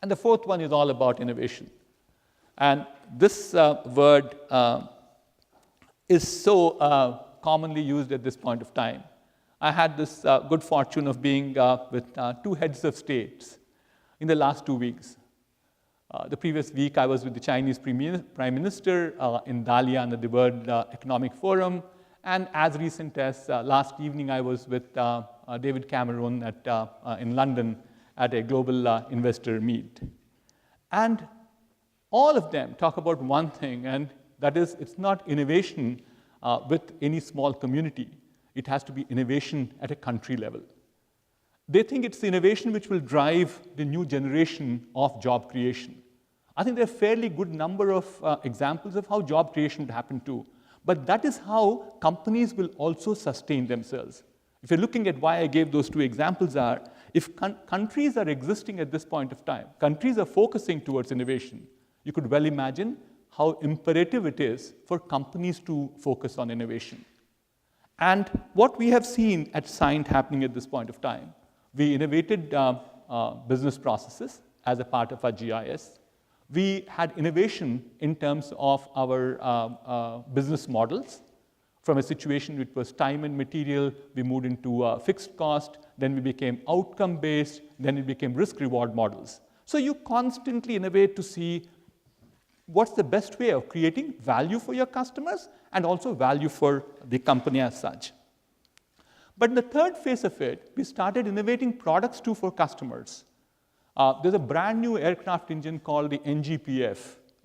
And the fourth one is all about innovation. And this word is so commonly used at this point of time. I had this good fortune of being with two heads of states in the last 2 weeks. The previous week, I was with the Chinese Prime Minister in Dalian at the World Economic Forum. And as recent as last evening, I was with David Cameron in London at a global investor meet. And all of them talk about one thing, and that is it's not innovation with any small community. It has to be innovation at a country level. They think it's the innovation which will drive the new generation of job creation. I think there are a fairly good number of examples of how job creation would happen too. But that is how companies will also sustain themselves. If you're looking at why I gave those two examples are, if countries are existing at this point of time, countries are focusing towards innovation, you could well imagine how imperative it is for companies to focus on innovation. And what we have seen at Cyient happening at this point of time, we innovated business processes as a part of our GIS. We had innovation in terms of our business models. From a situation which was time and material, we moved into fixed cost, then we became outcome-based, then it became risk-reward models. So you constantly innovate to see what's the best way of creating value for your customers and also value for the company as such. But in the third phase of it, we started innovating products too for customers. There's a brand new aircraft engine called the NGPF.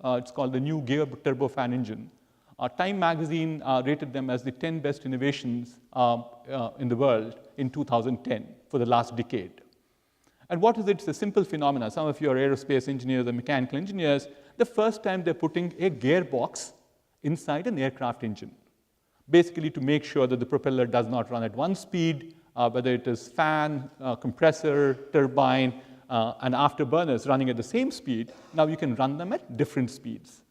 It's called the new Gear Turbofan engine. Time magazine rated them as the 10 best innovations in the world in 2010 for the last decade. And what is it? It's a simple phenomenon. Some of you are aerospace engineers or mechanical engineers. The first time they're putting a gearbox inside an aircraft engine, basically to make sure that the propeller does not run at one speed, whether it is fan, compressor, turbine, and afterburners running at the same speed. Now you can run them at different speeds.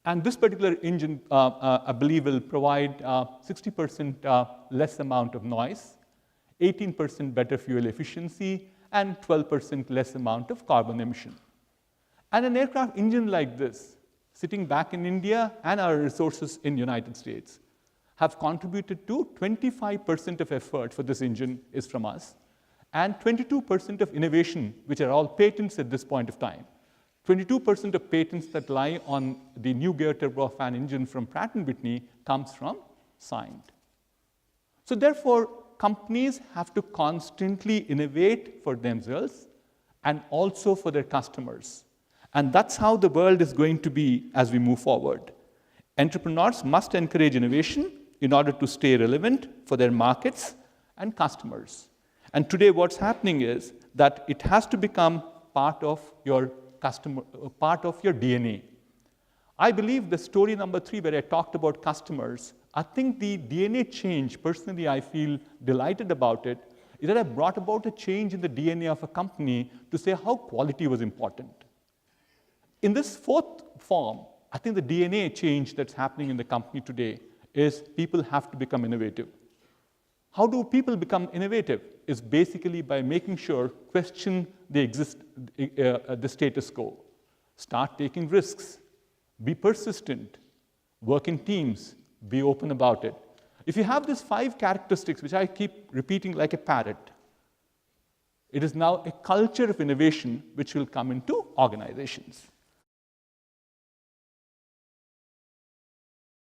And this particular engine, I believe, will provide 60% less amount of noise, 18% better fuel efficiency, and 12% less amount of carbon emission. And an aircraft engine like this, sitting back in India and our resources in the United States, have contributed to 25% of effort for this engine is from us, and 22% of innovation, which are all patents at this point of time. 22% of patents that lie on the new Gear Turbofan engine from Pratt & Whitney comes from Cyient. So therefore, companies have to constantly innovate for themselves and also for their customers. And that's how the world is going to be as we move forward. Entrepreneurs must encourage innovation in order to stay relevant for their markets and customers. And today what's happening is that it has to become part of your DNA. I believe the story number 3 where I talked about customers, I think the DNA change, personally I feel delighted about it, is that I brought about a change in the DNA of a company to say how quality was important. In this fourth form, I think the DNA change that's happening in the company today is people have to become innovative. How do people become innovative? Is basically by making sure, question the status quo. Start taking risks. Be persistent. Work in teams. Be open about it. If you have these 5 characteristics, which I keep repeating like a parrot, it is now a culture of innovation which will come into organizations.